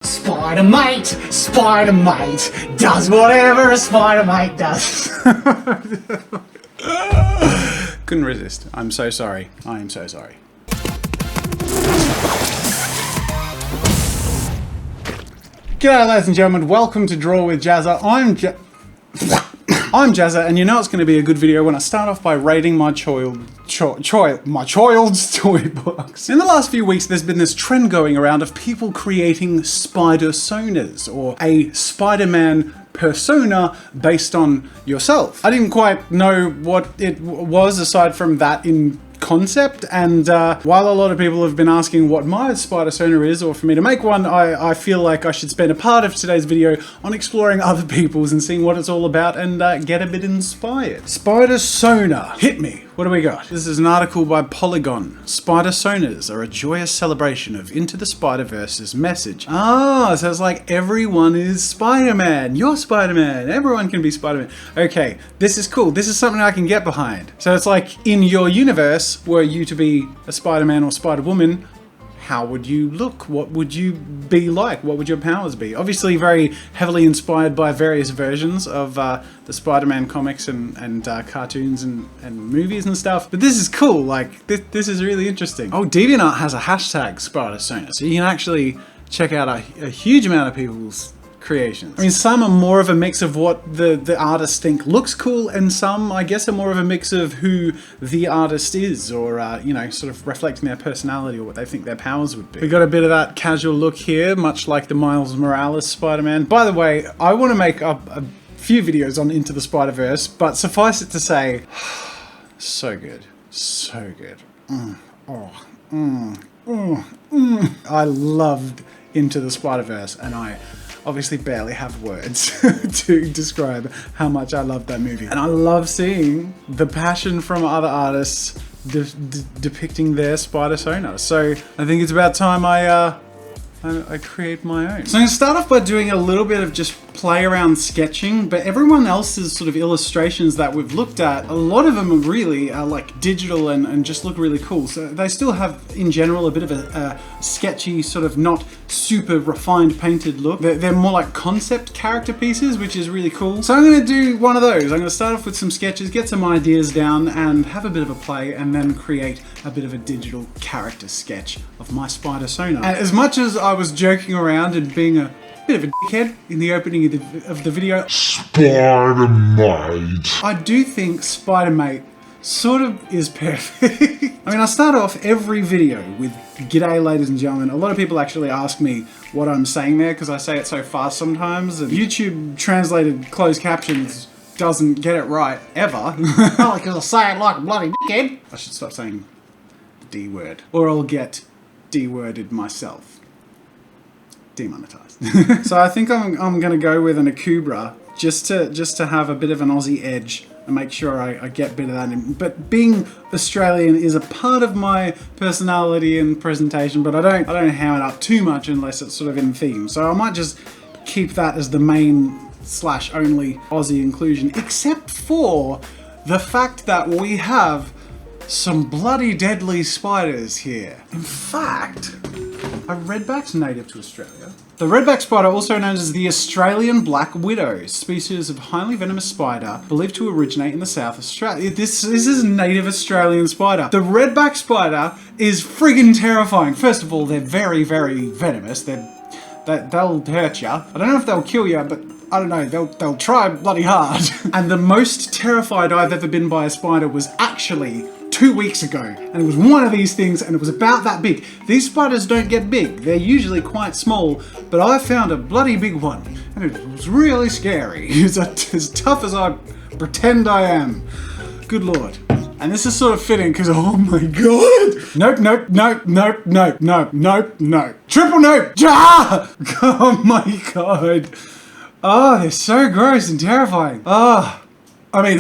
Spider-Mate, Spider-Mate, does whatever a Spider-Mate does. Couldn't resist. I'm so sorry. I am so sorry. G'day ladies and gentlemen, welcome to Draw with Jazza. I'm Jazza, and you know it's going to be a good video when I start off by rating my child's toy box. In the last few weeks, there's been this trend going around of people creating SPIDERSONAs, or a Spider-Man persona based on yourself. I didn't quite know what it was aside from that in concept, and while a lot of people have been asking what my SPIDERSONA is, or for me to make one, I feel like I should spend a part of today's video on exploring other people's and seeing what it's all about and get a bit inspired. SPIDERSONA. Hit me. What do we got? This is an article by Polygon. SPIDERSONAs are a joyous celebration of Into the Spider-Verse's message. Ah, so it's like everyone is Spider-Man. You're Spider-Man. Everyone can be Spider-Man. Okay, this is cool. This is something I can get behind. So it's like, in your universe, were you to be a Spider-Man or Spider-Woman, how would you look? What would you be like? What would your powers be? Obviously very heavily inspired by various versions of the Spider-Man comics and cartoons and movies and stuff. But this is cool, like, this is really interesting. Oh, DeviantArt has a hashtag SPIDERSONA, so you can actually check out a huge amount of people's creations. I mean, some are more of a mix of what the artists think looks cool, and some, I guess, are more of a mix of who the artist is, or, you know, sort of reflecting their personality or what they think their powers would be. We got a bit of that casual look here, much like the Miles Morales Spider-Man. By the way, I want to make a few videos on Into the Spider-Verse, but suffice it to say, so good. So good. I loved Into the Spider-Verse, and I obviously barely have words to describe how much I love that movie. And I love seeing the passion from other artists depicting their SPIDERSONA. So I think it's about time I create my own. So I'm going to start off by doing a little bit of just play around sketching, but everyone else's sort of illustrations that we've looked at, a lot of them are really like digital and just look really cool. So they still have, in general, a bit of a sketchy, sort of not super refined painted look. They're more like concept character pieces, which is really cool. So I'm going to do one of those. I'm going to start off with some sketches, get some ideas down, and have a bit of a play, and then create a bit of a digital character sketch of my SPIDERSONA. And as much as I was joking around and being a bit of a dickhead in the opening of the video, Spider-Mate, I do think Spider-Mate sort of is perfect. I mean, I start off every video with "G'day, ladies and gentlemen." A lot of people actually ask me what I'm saying there because I say it so fast sometimes, and YouTube translated closed captions doesn't get it right ever. Because I say it like a bloody dickhead. I should stop saying the D word, or I'll get D-worded myself. Demonetized. So I think I'm gonna go with an Akubra just to have a bit of an Aussie edge and make sure I get a bit of that in. But being Australian is a part of my personality and presentation, but I don't ham it up too much unless it's sort of in theme. So I might just keep that as the main / only Aussie inclusion, except for the fact that we have some bloody deadly spiders here. In fact, a redback's native to Australia. The redback spider, also known as the Australian black widow, species of highly venomous spider believed to originate in the South Australia. This is a native Australian spider. The redback spider is friggin' terrifying. First of all, they're very, very venomous. They'll hurt you. I don't know if they'll kill you, but I don't know, they'll try bloody hard. And the most terrified I've ever been by a spider was actually 2 weeks ago, and it was one of these things, and it was about that big. These spiders don't get big, they're usually quite small, but I found a bloody big one, and it was really scary. It's as tough as I pretend I am. Good lord. And this is sort of fitting, because oh my god! Nope, nope, nope, nope, nope, nope, nope, nope. Triple nope! Ah! Oh my god. Oh, they're so gross and terrifying. Oh, I mean,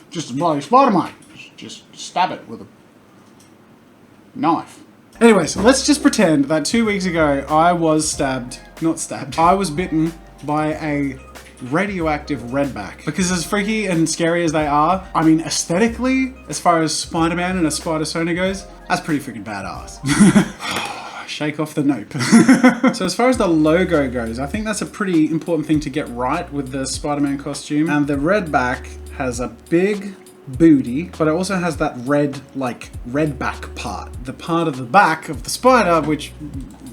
just a bloody Spider-Man. Just stab it with a knife. Anyway, so let's just pretend that 2 weeks ago I was I was bitten by a radioactive redback. Because as freaky and scary as they are, I mean, aesthetically, as far as Spider-Man and a SPIDERSONA goes, That's pretty freaking badass. Shake off the nope. So as far as the logo goes, I think that's a pretty important thing to get right with the Spider-Man costume. And the Redback has a big booty, but it also has that red, like, redback part. The part of the back of the spider, which,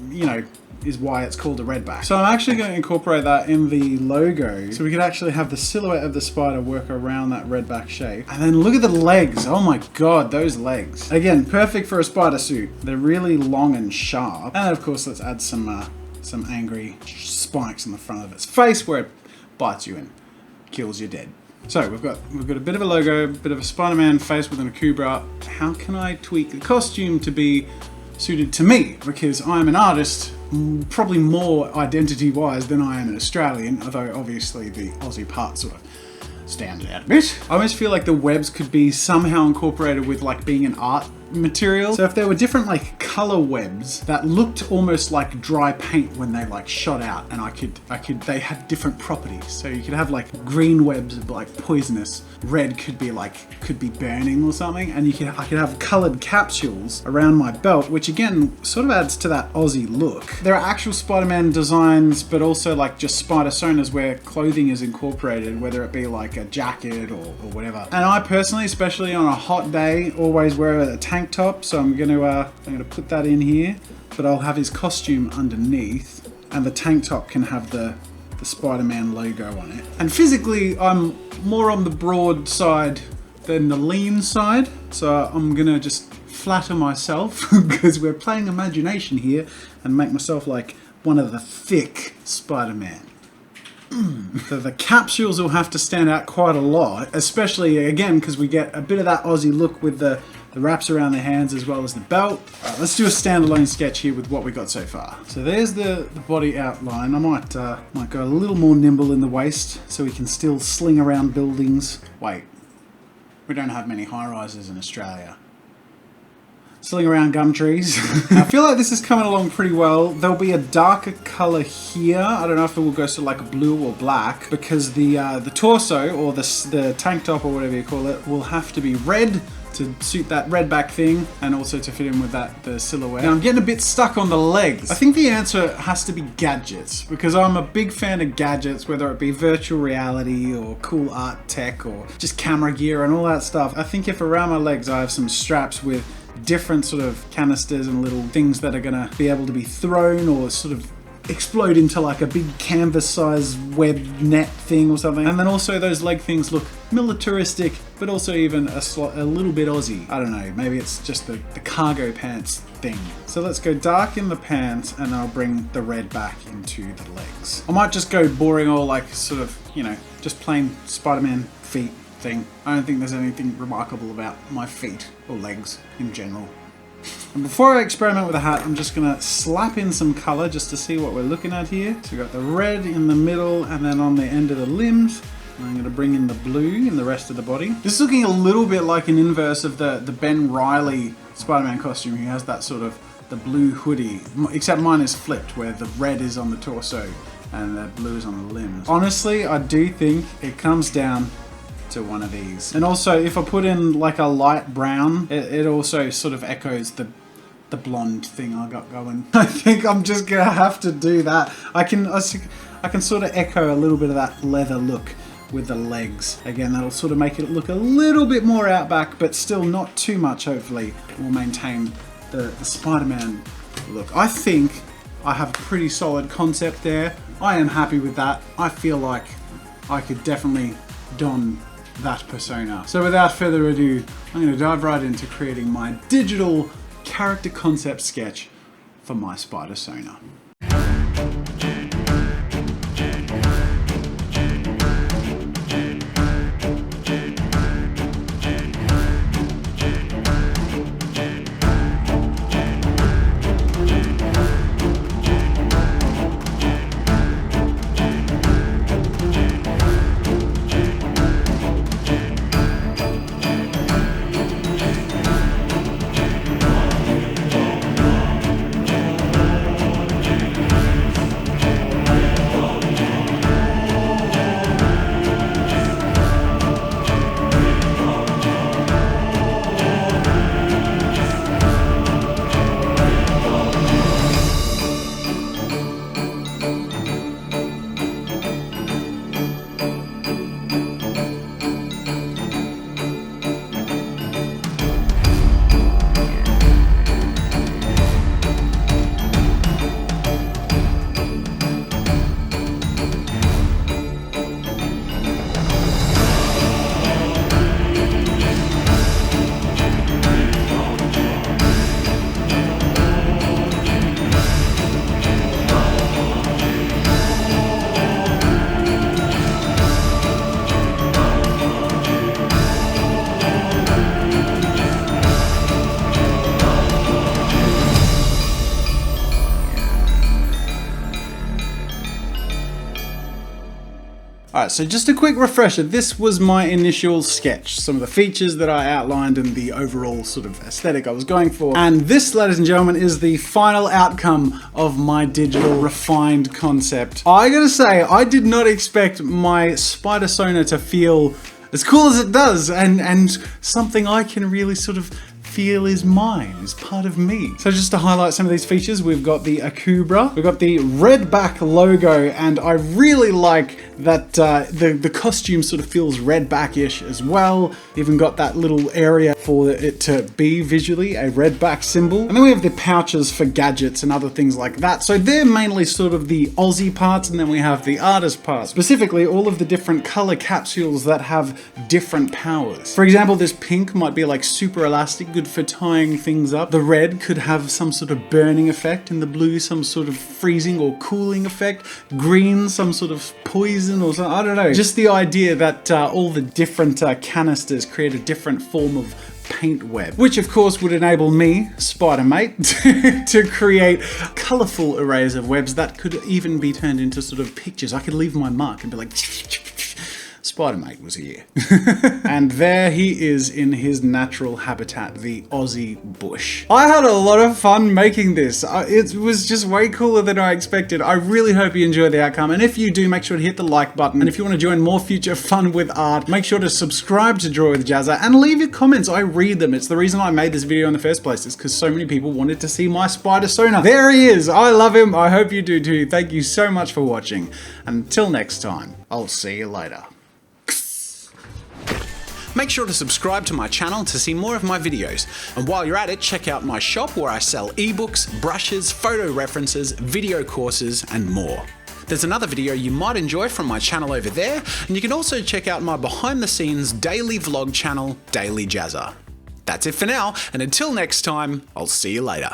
you know, is why it's called a redback. So I'm actually going to incorporate that in the logo so we could actually have the silhouette of the spider work around that redback shape. And then look at the legs. Oh my god, those legs. Again, perfect for a spider suit. They're really long and sharp. And of course, let's add some angry spikes on the front of its face where it bites you and kills you dead. So we've got a bit of a logo, a bit of a Spider-Man face within a Kubra. How can I tweak the costume to be suited to me? Because I'm an artist, probably more identity-wise than I am an Australian, although obviously the Aussie part sort of stands out a bit. I almost feel like the webs could be somehow incorporated with like being an art material. So if there were different like color webs that looked almost like dry paint when they like shot out, and they had different properties. So you could have like green webs like poisonous, red could be burning or something, and I could have colored capsules around my belt, which again sort of adds to that Aussie look. There are actual Spider-Man designs, but also like just SPIDERSONAs where clothing is incorporated, whether it be like a jacket or whatever. And I personally, especially on a hot day, always wear a tank top, so I'm gonna put that in here, but I'll have his costume underneath, and the tank top can have the Spider-Man logo on it. And physically, I'm more on the broad side than the lean side, so I'm gonna just flatter myself because we're playing imagination here, and make myself like one of the thick Spider-Man. So the capsules will have to stand out quite a lot, especially again because we get a bit of that Aussie look with the wraps around the hands as well as the belt. All right, let's do a standalone sketch here with what we got so far. So there's the body outline. I might go a little more nimble in the waist so we can still sling around buildings. Wait, we don't have many high-rises in Australia. Sling around gum trees. I feel like this is coming along pretty well. There'll be a darker color here. I don't know if it will go to like a blue or black, because the torso or the tank top or whatever you call it will have to be red to suit that redback thing, and also to fit in with the silhouette. Now I'm getting a bit stuck on the legs. I think the answer has to be gadgets, because I'm a big fan of gadgets, whether it be virtual reality or cool art tech or just camera gear and all that stuff. I think if around my legs I have some straps with different sort of canisters and little things that are gonna be able to be thrown or sort of explode into like a big canvas size web net thing or something. And then also those leg things look militaristic, but also even a little bit Aussie. I don't know, maybe it's just the cargo pants thing. So let's go dark in the pants, and I'll bring the red back into the legs. I might just go boring or like sort of, you know, just plain Spider-Man feet thing. I don't think there's anything remarkable about my feet or legs in general. And before I experiment with the hat, I'm just gonna slap in some color just to see what we're looking at here. So we've got the red in the middle, and then on the end of the limbs, and I'm gonna bring in the blue in the rest of the body. This is looking a little bit like an inverse of the Ben Reilly Spider-Man costume. He has that sort of the blue hoodie, except mine is flipped, where the red is on the torso and the blue is on the limbs. Honestly, I do think it comes down to one of these. And also, if I put in like a light brown, it also sort of echoes the blonde thing I got going. I think I'm just gonna have to do that. I can sort of echo a little bit of that leather look with the legs. Again, that'll sort of make it look a little bit more outback, but still not too much, hopefully. We'll maintain the Spider-Man look. I think I have a pretty solid concept there. I am happy with that. I feel like I could definitely don that persona. So without further ado, I'm going to dive right into creating my digital character concept sketch for my SPIDERSONA. Alright, so just a quick refresher. This was my initial sketch. Some of the features that I outlined and the overall sort of aesthetic I was going for. And this, ladies and gentlemen, is the final outcome of my digital refined concept. I gotta say, I did not expect my SPIDERSONA to feel as cool as it does, and something I can really sort of feel is mine, is part of me. So just to highlight some of these features, we've got the Akubra, we've got the Redback logo, and I really like that the costume sort of feels Redback-ish as well. Even got that little area for it to be visually a Redback symbol. And then we have the pouches for gadgets and other things like that. So they're mainly sort of the Aussie parts, and then we have the artist parts. Specifically, all of the different color capsules that have different powers. For example, this pink might be like super elastic, good for tying things up. The red could have some sort of burning effect, and the blue some sort of freezing or cooling effect. Green some sort of poison or something, I don't know. Just the idea that all the different canisters create a different form of paint web, which of course would enable me, SpiderMate, to create colourful arrays of webs that could even be turned into sort of pictures. I could leave my mark and be like, SpiderMate was here. And there he is in his natural habitat, the Aussie bush. I had a lot of fun making this. It was just way cooler than I expected. I really hope you enjoy the outcome. And if you do, make sure to hit the like button. And if you want to join more future fun with art, make sure to subscribe to Draw with Jazza and leave your comments. I read them. It's the reason I made this video in the first place. It's because so many people wanted to see my SPIDERSONA. There he is. I love him. I hope you do too. Thank you so much for watching. Until next time, I'll see you later. Make sure to subscribe to my channel to see more of my videos. And while you're at it, check out my shop where I sell ebooks, brushes, photo references, video courses, and more. There's another video you might enjoy from my channel over there, and you can also check out my behind the scenes daily vlog channel, Daily Jazza. That's it for now, and until next time, I'll see you later.